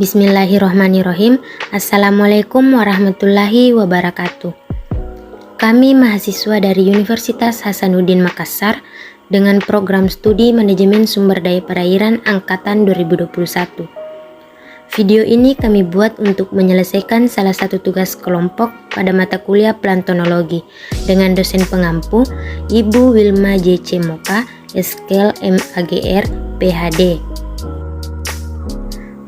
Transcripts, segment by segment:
Bismillahirrohmanirrohim. Assalamualaikum warahmatullahi wabarakatuh. Kami mahasiswa dari Universitas Hasanuddin Makassar dengan program studi Manajemen Sumber Daya Perairan Angkatan 2021. Video ini kami buat untuk menyelesaikan salah satu tugas kelompok pada mata kuliah Plantonologi dengan dosen pengampu Ibu Wilma J.C. Moka, Eskel MAGR, PhD.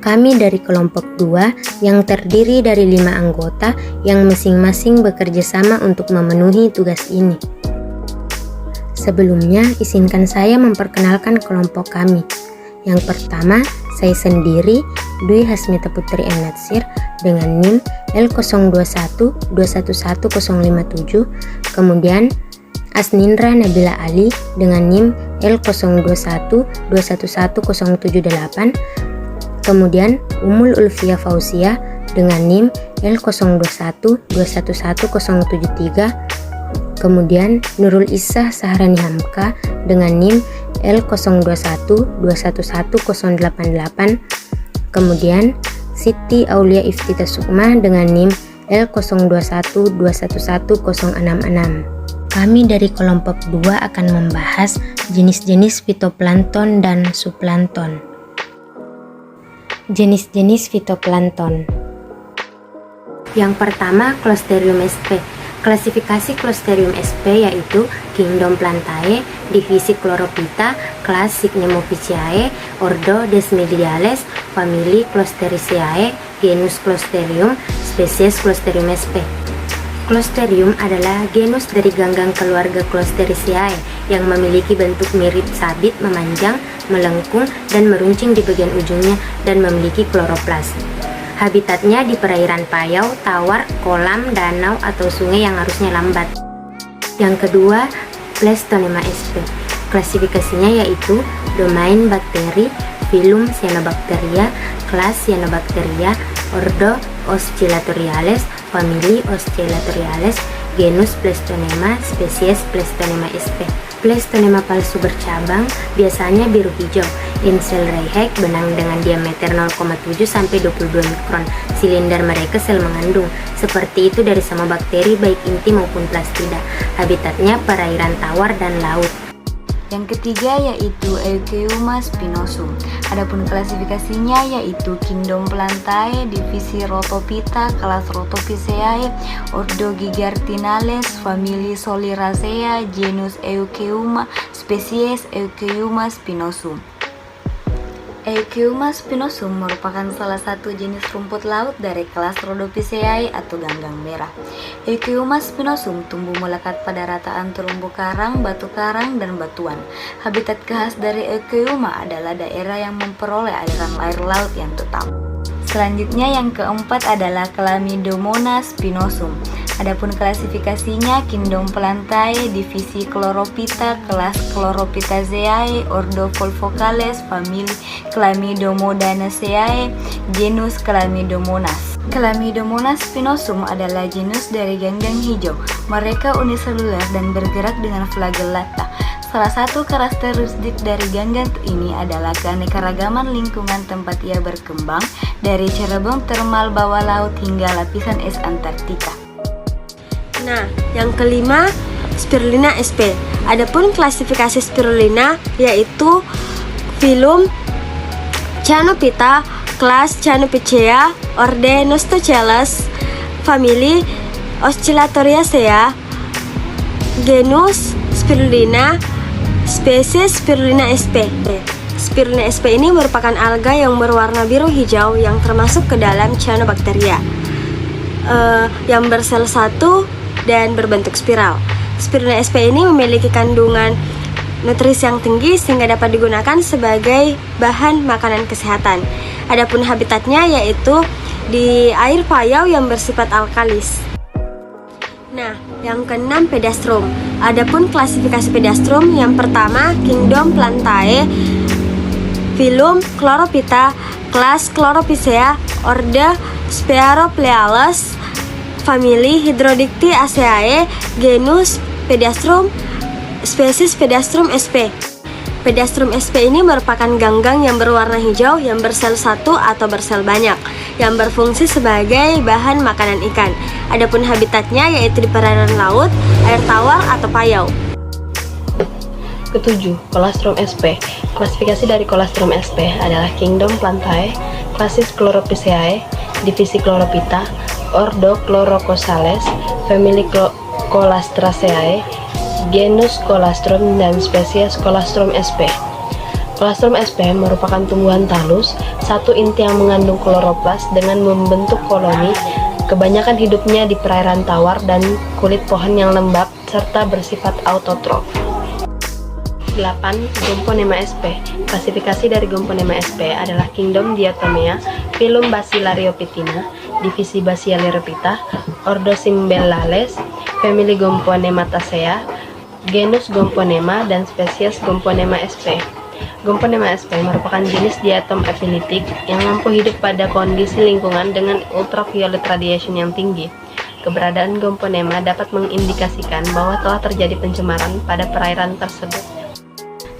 Kami dari kelompok 2 yang terdiri dari 5 anggota yang masing-masing bekerja sama untuk memenuhi tugas ini. Sebelumnya, izinkan saya memperkenalkan kelompok kami. Yang pertama, saya sendiri, Dwi Hasmita Putri Natsir dengan NIM L0212111057, kemudian Asnindra Nabila Ali dengan NIM L0212111078, kemudian Umul Ulfia Fauzia dengan NIM L0212111073, kemudian Nurul Isah Sahrani Hamka dengan NIM L0212111088, kemudian Siti Aulia Iftita Sukma dengan NIM L0212111066. Kami dari kelompok 2 akan membahas jenis-jenis fitoplankton dan zooplankton. Jenis-jenis fitoplankton. Yang pertama, Clostridium sp. Klasifikasi Clostridium sp yaitu Kingdom Plantae, divisi Chlorophyta, kelas Sigmopiaceae, ordo Desmodiales, famili Clostridiaceae, genus Clostridium, spesies Clostridium sp. Clostridium adalah genus dari ganggang keluarga Clostridiaceae yang memiliki bentuk mirip sabit memanjang, melengkung, dan meruncing di bagian ujungnya dan memiliki kloroplas. Habitatnya di perairan payau, tawar, kolam, danau, atau sungai yang arusnya lambat. Yang kedua, Pleistonema sp. Klasifikasinya yaitu domain bakteri, filum Cyanobacteria, kelas Cyanobacteria, ordo Osculatoriales, famili Osculatoriales, genus Pleistonema, spesies Pleistonema sp. Pleistonema palsu bercabang, biasanya biru hijau, insel Reinhardt, benang dengan diameter 0,7 sampai 22 mikron. Silinder mereka sel mengandung. Seperti itu dari semua bakteri baik inti maupun plastida. Habitatnya perairan tawar dan laut. Yang ketiga yaitu Eucheuma spinosum. Adapun klasifikasinya yaitu Kingdom Plantae, divisi Rotophyta, kelas Rotophyceae, ordo Gigartinales, famili Soliracea, genus Eucheuma, spesies Eucheuma spinosum. Eucheuma spinosum merupakan salah satu jenis rumput laut dari kelas Rhodophyceae atau ganggang merah. Eucheuma spinosum tumbuh melekat pada rataan terumbu karang, batu karang, dan batuan. Habitat khas dari Eucheuma adalah daerah yang memperoleh aliran air laut yang tetap. Selanjutnya yang keempat adalah Chlamydomonas spinosum. Adapun klasifikasinya Kingdom Plantae, divisi Chlorophyta, kelas Chlorophytaceae, ordo Volvocales, famili Chlamydomodanaceae, genus Chlamydomonas. Chlamydomonas spinosum adalah genus dari ganggang hijau. Mereka uniseluler dan bergerak dengan flagellata. Salah satu karakteristik dari ganggang ini adalah keanekaragaman lingkungan tempat ia berkembang, dari cerebong termal bawah laut hingga lapisan es Antartika. Nah, yang kelima, Spirulina sp. Adapun klasifikasi Spirulina yaitu filum Cyanophyta, kelas Cyanophyceae, orde Nostoceales, famili Osculatoriacea, genus Spirulina, spesies Spirulina sp. Spirulina sp ini merupakan alga yang berwarna biru hijau yang termasuk ke dalam Cyanobacteria, yang bersel satu dan berbentuk spiral. Spirulina sp ini memiliki kandungan nutrisi yang tinggi sehingga dapat digunakan sebagai bahan makanan kesehatan. Adapun habitatnya yaitu di air payau yang bersifat alkalis. Nah, yang keenam Pedastrum. Adapun klasifikasi Pedastrum yang pertama Kingdom Plantae, filum Chlorophyta, kelas Chlorophycea, orde Spearopleales, famili Hydrodictyaceae, genus Pedastrum, spesies Pedastrum sp. Pedestrium SP ini merupakan ganggang yang berwarna hijau yang bersel satu atau bersel banyak, yang berfungsi sebagai bahan makanan ikan. Adapun habitatnya yaitu di perairan laut, air tawar atau payau. Ketujuh, Colostrum sp. Klasifikasi dari Colostrum sp adalah Kingdom Plantae, klasis Chloropiceae, divisi Chlorophyta, ordo Chlorocosales, family Colastraceae, genus Colostrum dan spesies Colostrum sp. Colostrum sp merupakan tumbuhan talus, satu inti yang mengandung kloroplas dengan membentuk koloni. Kebanyakan hidupnya di perairan tawar dan kulit pohon yang lembab serta bersifat autotrof. 8. Gomphonema sp. Klasifikasi dari Gomphonema sp adalah Kingdom Diatomea, phylum Basilariopitina, divisi Basilariopitta, ordo Cymbellales, family Gomphonematacea, genus Gomphonema dan spesies Gomphonema sp. Gomphonema sp merupakan jenis diatom epilitik yang mampu hidup pada kondisi lingkungan dengan ultraviolet radiation yang tinggi. Keberadaan Gomphonema dapat mengindikasikan bahwa telah terjadi pencemaran pada perairan tersebut.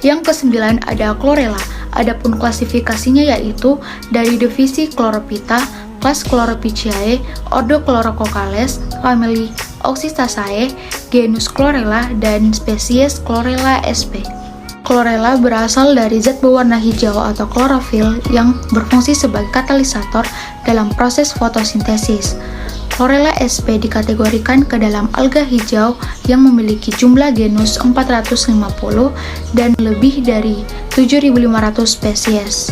Yang ke-9 ada Chlorella. Adapun klasifikasinya yaitu dari divisi Chlorophyta, kelas Chloropiceae, ordo Chlorococales, family Oxystaceae, genus Chlorella dan spesies Chlorella sp. Chlorella berasal dari zat berwarna hijau atau klorofil yang berfungsi sebagai katalisator dalam proses fotosintesis. Chlorella sp dikategorikan ke dalam alga hijau yang memiliki jumlah genus 450 dan lebih dari 7.500 spesies.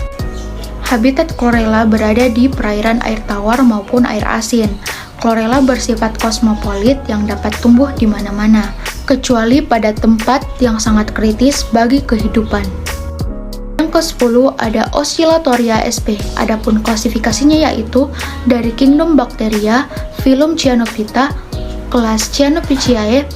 Habitat Chlorella berada di perairan air tawar maupun air asin. Chlorella bersifat kosmopolit yang dapat tumbuh di mana-mana, kecuali pada tempat yang sangat kritis bagi kehidupan. Yang ke-10 ada Oscillatoria sp. Adapun klasifikasinya yaitu dari Kingdom Bacteria, phylum Cyanophyta, kelas Cyanophyceae,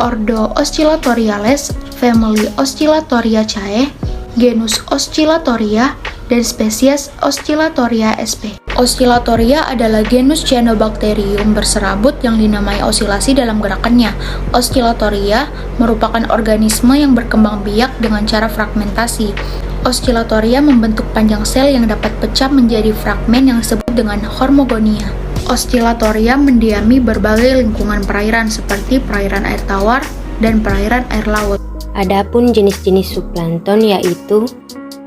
ordo Oscillatoriales, family Oscillatoriaceae, genus Oscillatoria dan spesies Oscillatoria sp. Oscillatoria adalah genus Cyanobacterium berserabut yang dinamai osilasi dalam gerakannya. Oscillatoria merupakan organisme yang berkembang biak dengan cara fragmentasi. Oscillatoria membentuk panjang sel yang dapat pecah menjadi fragmen yang disebut dengan hormogonia. Oscillatoria mendiami berbagai lingkungan perairan seperti perairan air tawar dan perairan air laut. Adapun jenis-jenis zooplankton yaitu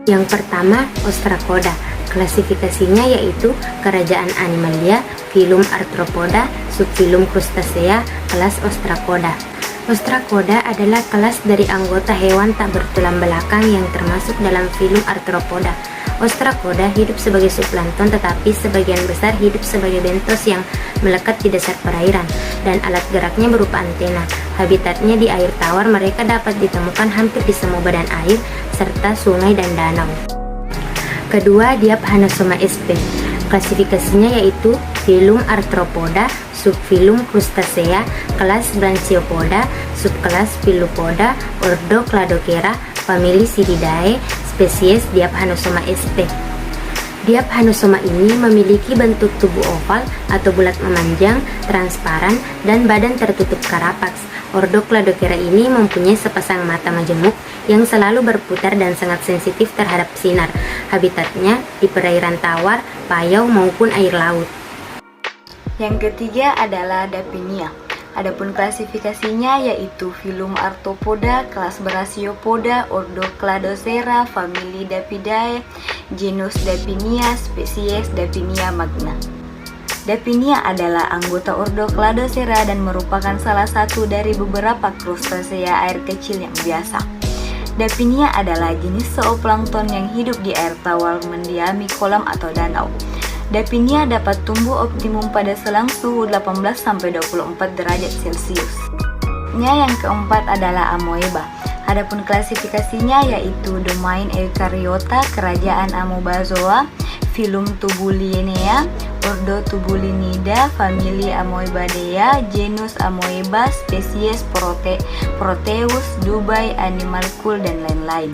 yang pertama Ostracoda. Klasifikasinya yaitu kerajaan Animalia, phylum Arthropoda, subphylum Crustacea, kelas Ostracoda. Ostracoda adalah kelas dari anggota hewan tak bertulang belakang yang termasuk dalam phylum Arthropoda. Ostracoda hidup sebagai zooplankton tetapi sebagian besar hidup sebagai bentos yang melekat di dasar perairan dan alat geraknya berupa antena. Habitatnya di air tawar, mereka dapat ditemukan hampir di semua badan air serta sungai dan danau. Kedua, Diaphanosoma sp. Klasifikasinya yaitu phylum Arthropoda, subphylum Crustacea, kelas Branchiopoda, subkelas Pilopoda, ordo Cladochera, famili Scididae, spesies Diaphanosoma sp. Diaphanosoma ini memiliki bentuk tubuh oval atau bulat memanjang, transparan, dan badan tertutup karapaks. Ordo Cladochera ini mempunyai sepasang mata majemuk yang selalu berputar dan sangat sensitif terhadap sinar. Habitatnya di perairan tawar, payau maupun air laut. Yang ketiga adalah Dapinia. Adapun klasifikasinya yaitu phylum Arthropoda, kelas Brachiopoda, ordo Cladocera, famili Dapidae, genus Dapinia, spesies Dapinia magna. Dapinia adalah anggota ordo Cladocera dan merupakan salah satu dari beberapa krustacea air kecil yang biasa. Dapinia adalah jenis zooplankton yang hidup di air tawar mendiami kolam atau danau. Dapinia dapat tumbuh optimum pada selang suhu 18-24 derajat Celcius. Yang keempat adalah Amoeba. Adapun klasifikasinya yaitu domain Eukaryota, kerajaan Amoebozoa, phylum Tubulinea, ordo Tubulinidae, famili Amoebadea, genus Amoeba, spesies Proteus, Dubai, Animalcule, dan lain-lain.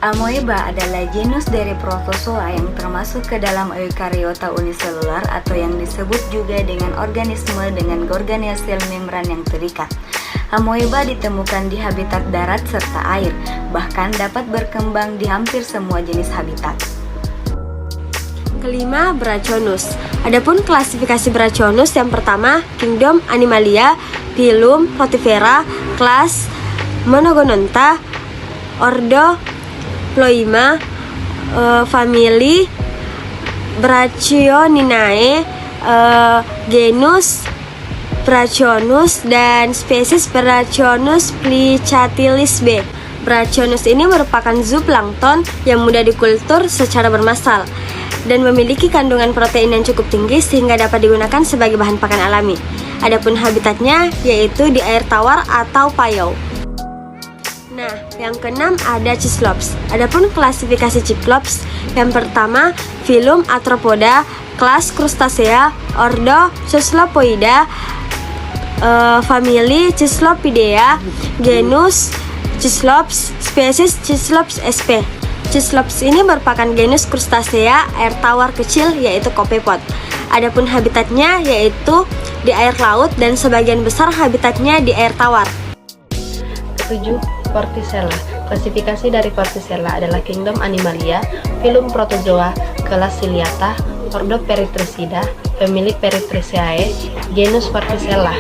Amoeba adalah genus dari Protozoa yang termasuk ke dalam Eukaryota uniselular atau yang disebut juga dengan organisme dengan organel sel membran yang terikat. Amoeba ditemukan di habitat darat serta air, bahkan dapat berkembang di hampir semua jenis habitat. Kelima, Brachionus. Adapun klasifikasi Brachionus yang pertama, Kingdom Animalia, Phylum Rotifera, kelas Monogononta, Ordo Ploima, famili Brachioninae, genus Brachionus dan spesies Brachionus plicatilis B. Brachionus ini merupakan zooplankton yang mudah dikultur secara bermassal dan memiliki kandungan protein yang cukup tinggi sehingga dapat digunakan sebagai bahan pakan alami. Adapun habitatnya yaitu di air tawar atau payau. Nah, yang keenam ada Cyclops. Adapun klasifikasi Cyclops, yang pertama Phylum Arthropoda, kelas Crustacea, ordo Cephalopoida, famili Cyclopidea, genus Cyclops, spesies Cyclops sp. Cyclops ini merupakan genus Crustacea air tawar kecil yaitu copepod. Adapun habitatnya yaitu di air laut dan sebagian besar habitatnya di air tawar. Ketujuh, Vorticella. Klasifikasi dari Vorticella adalah Kingdom Animalia, Phylum Protozoa, kelas Ciliata, ordo Peritricida, famili Peritricae, genus Vorticella.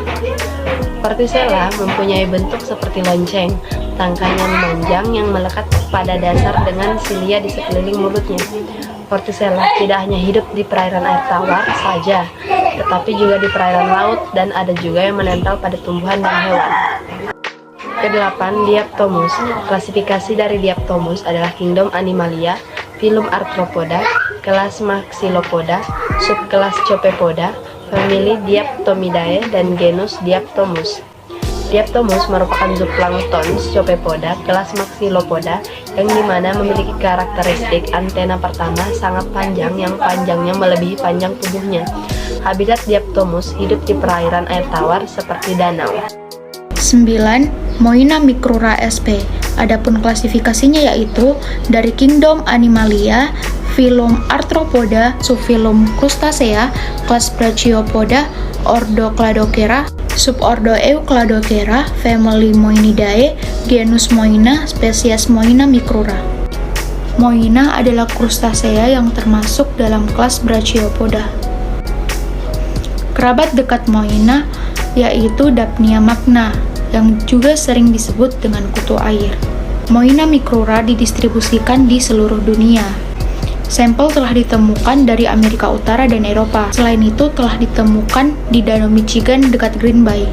Vorticella mempunyai bentuk seperti lonceng, tangkainya memanjang yang melekat pada dasar dengan silia di sekeliling mulutnya. Vorticella tidak hanya hidup di perairan air tawar saja, tetapi juga di perairan laut dan ada juga yang menempel pada tumbuhan dan hewan. Kedelapan, Diaptomus. Klasifikasi dari Diaptomus adalah Kingdom Animalia, Phylum Arthropoda, kelas Maxillopoda, subkelas Copepoda, famili Diaptomidae dan genus Diaptomus. Diaptomus merupakan zooplankton Copepoda kelas Maxillopoda yang dimana memiliki karakteristik antena pertama sangat panjang yang panjangnya melebihi panjang tubuhnya. Habitat Diaptomus hidup di perairan air tawar seperti danau. 9. Moina micrura sp. Adapun klasifikasinya yaitu dari Kingdom Animalia, Phylum Arthropoda, subphylum Crustacea, kelas Brachiopoda, ordo Cladocera, subordo Eucladocera, famili Moinidae, genus Moina, spesies Moina micrura. Moina adalah Crustacea yang termasuk dalam kelas Brachiopoda. Kerabat dekat Moina yaitu Daphnia magna yang juga sering disebut dengan kutu air. Moina micrura didistribusikan di seluruh dunia. Sampel telah ditemukan dari Amerika Utara dan Eropa. Selain itu telah ditemukan di Danau Michigan dekat Green Bay.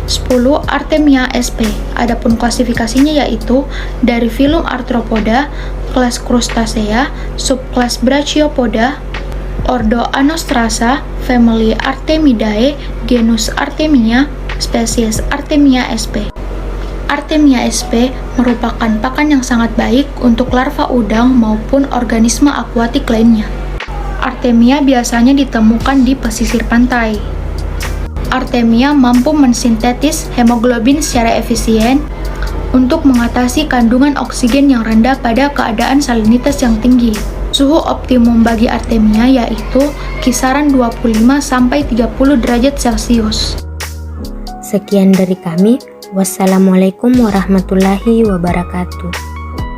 10. Artemia sp. Adapun klasifikasinya yaitu dari Phylum Arthropoda, kelas Crustacea, subkelas Brachiopoda, ordo Anostrasa, famili Artemidae, genus Artemia, spesies Artemia sp. Artemia sp merupakan pakan yang sangat baik untuk larva udang maupun organisme akuatik lainnya. Artemia biasanya ditemukan di pesisir pantai. Artemia mampu mensintetis hemoglobin secara efisien untuk mengatasi kandungan oksigen yang rendah pada keadaan salinitas yang tinggi. Suhu optimum bagi Artemia yaitu kisaran 25-30 derajat Celcius. Sekian dari kami. Wassalamualaikum warahmatullahi wabarakatuh.